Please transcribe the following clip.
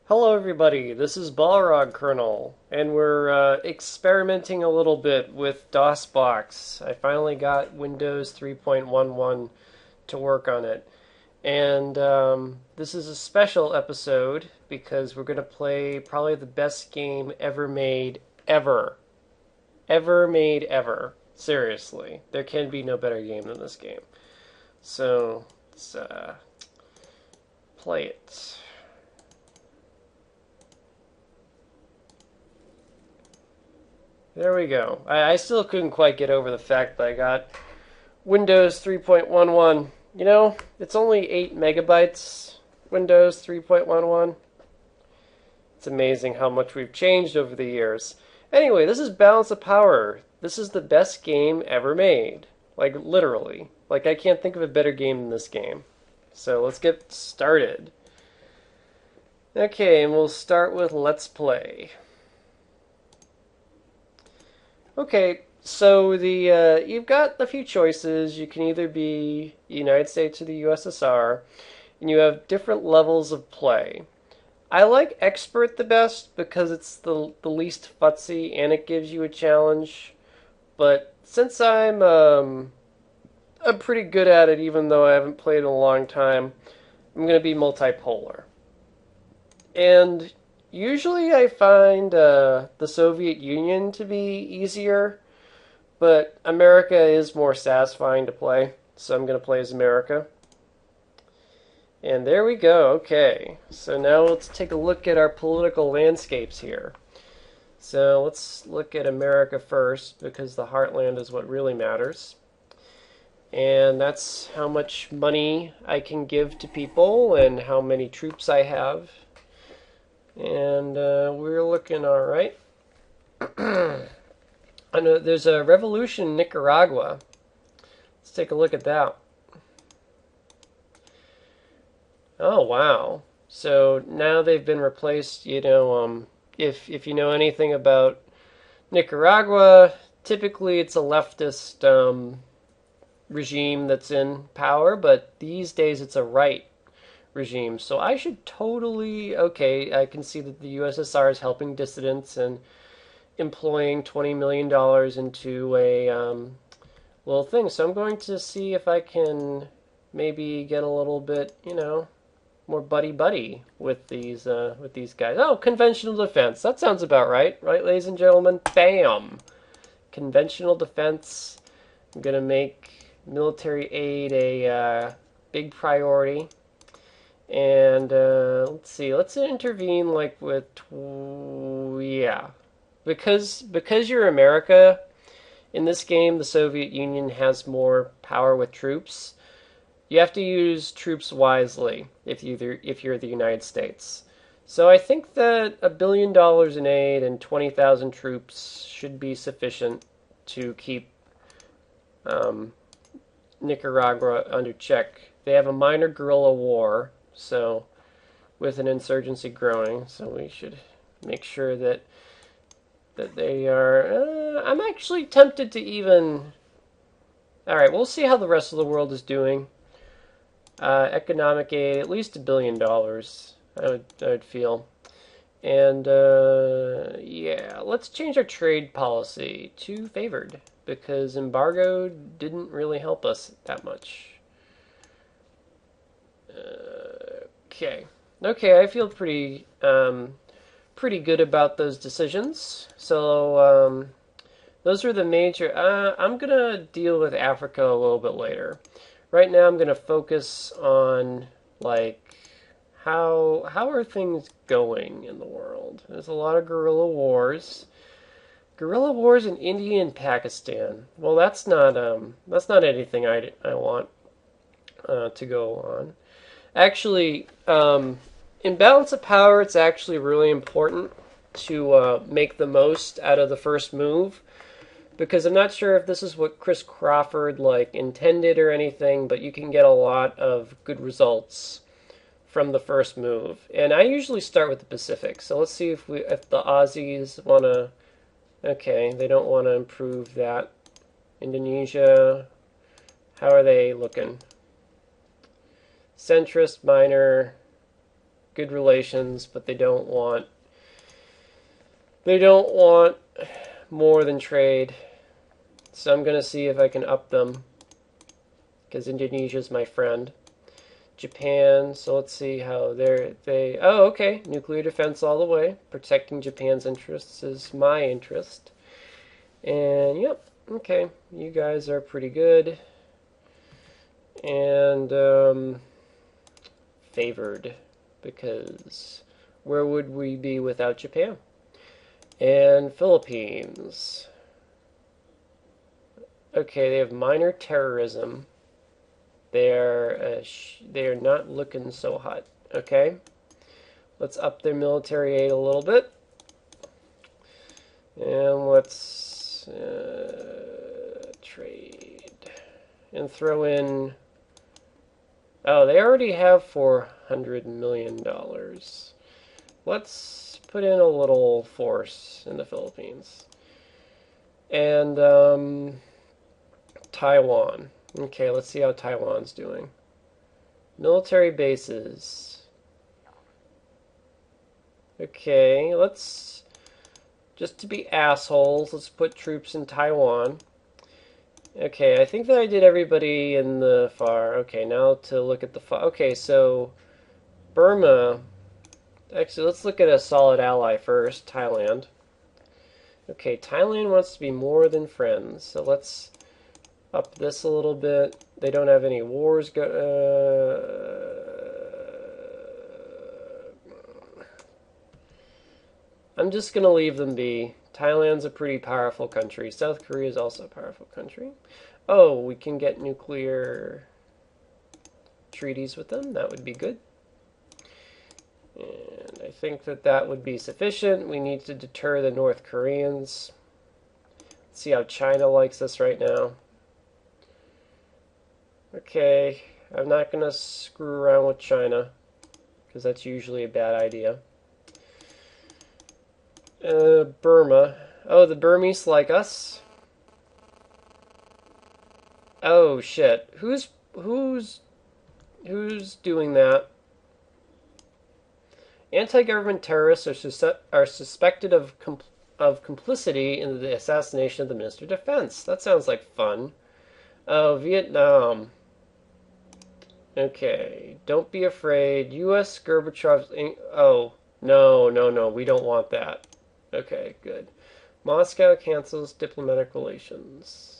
Hello everybody, this is Balrog Colonel, and we're experimenting a little bit with DOSBox. I finally got Windows 3.11 to work on it. And this is a special episode because we're going to play probably the best game ever made, ever. Ever made, ever. Seriously. There can be no better game than this game. So, let's play it. There we go. I still couldn't quite get over the fact that I got Windows 3.11. You know, it's only 8 megabytes, Windows 3.11. It's amazing how much we've changed over the years. Anyway, this is Balance of Power. This is the best game ever made. Like, literally. Like, I can't think of a better game than this game. So let's get started. Okay, and we'll start with Let's Play. Okay, so you've got a few choices. You can either be the United States or the USSR, and you have different levels of play. I like Expert the best because it's the least futzy and it gives you a challenge. But since I'm pretty good at it, even though I haven't played in a long time, I'm gonna be multipolar. And usually I find the Soviet Union to be easier, but America is more satisfying to play, so I'm going to play as America. And there we go. Okay, so now let's take a look at our political landscapes here. So let's look at America first, because the heartland is what really matters. And that's how much money I can give to people and how many troops I have. And we're looking all right. I know there's a revolution in Nicaragua. Let's take a look at that. Oh wow! So now they've been replaced. If you know anything about Nicaragua, typically it's a leftist regime that's in power, but these days it's a right regime. So I should totally, okay, I can see that the USSR is helping dissidents and employing $20 million into a little thing. So I'm going to see if I can maybe get a little bit, more buddy-buddy with these guys. Oh, conventional defense. That sounds about right, ladies and gentlemen? Bam! Conventional defense. I'm going to make military aid a big priority. And let's see. Let's intervene like with yeah, because you're America. In this game, the Soviet Union has more power with troops. You have to use troops wisely if you're the United States. So I think that $1 billion in aid and 20,000 troops should be sufficient to keep Nicaragua under check. They have a minor guerrilla war. So, with an insurgency growing, so we should make sure that they are. I'm actually tempted to even. All right, we'll see how the rest of the world is doing. Economic aid, at least $1 billion. I would feel, and yeah, let's change our trade policy to favored because embargo didn't really help us that much. Okay, I feel pretty good about those decisions. So those are the major. I'm gonna deal with Africa a little bit later. Right now, I'm gonna focus on like how are things going in the world. There's a lot of guerrilla wars. Guerrilla wars in India and Pakistan. Well, that's not anything I want to go on. Actually, in Balance of Power, it's actually really important to make the most out of the first move, because I'm not sure if this is what Chris Crawford intended or anything, but you can get a lot of good results from the first move. And I usually start with the Pacific. So let's see if the Aussies want to. Okay, they don't want to improve that. Indonesia, how are they looking? Centrist, minor. good relations, but they don't want more than trade. So I'm gonna see if I can up them because Indonesia's my friend. Japan, so let's see how oh, okay, nuclear defense all the way. Protecting Japan's interests is my interest. And yep, okay, you guys are pretty good. And favored, because where would we be without Japan? And Philippines. Okay, they have minor terrorism. They are not looking so hot. Okay, let's up their military aid a little bit, and let's trade and throw in. Oh, they already have $400 million. Let's put in a little force in the Philippines and Taiwan. Okay, let's see how Taiwan's doing. Military bases. Okay, let's, just to be assholes, let's put troops in Taiwan. Okay, I think that I did everybody in the far. Okay, now to look at the far. Okay, so Burma. Actually, let's look at a solid ally first, Thailand. Okay, Thailand wants to be more than friends, so let's up this a little bit. They don't have any wars I'm just going to leave them be. Thailand's a pretty powerful country. South Korea is also a powerful country. Oh, we can get nuclear treaties with them. That would be good. And I think that that would be sufficient. We need to deter the North Koreans. Let's see how China likes us right now. Okay, I'm not going to screw around with China, because that's usually a bad idea. Burma. Oh, the Burmese like us? Oh, shit. Who's doing that? Anti-government terrorists are suspected of complicity in the assassination of the Minister of Defense. That sounds like fun. Oh, Vietnam. Okay, don't be afraid. U.S. Gorbachev's... Oh, no, we don't want that. Okay, good. Moscow cancels diplomatic relations.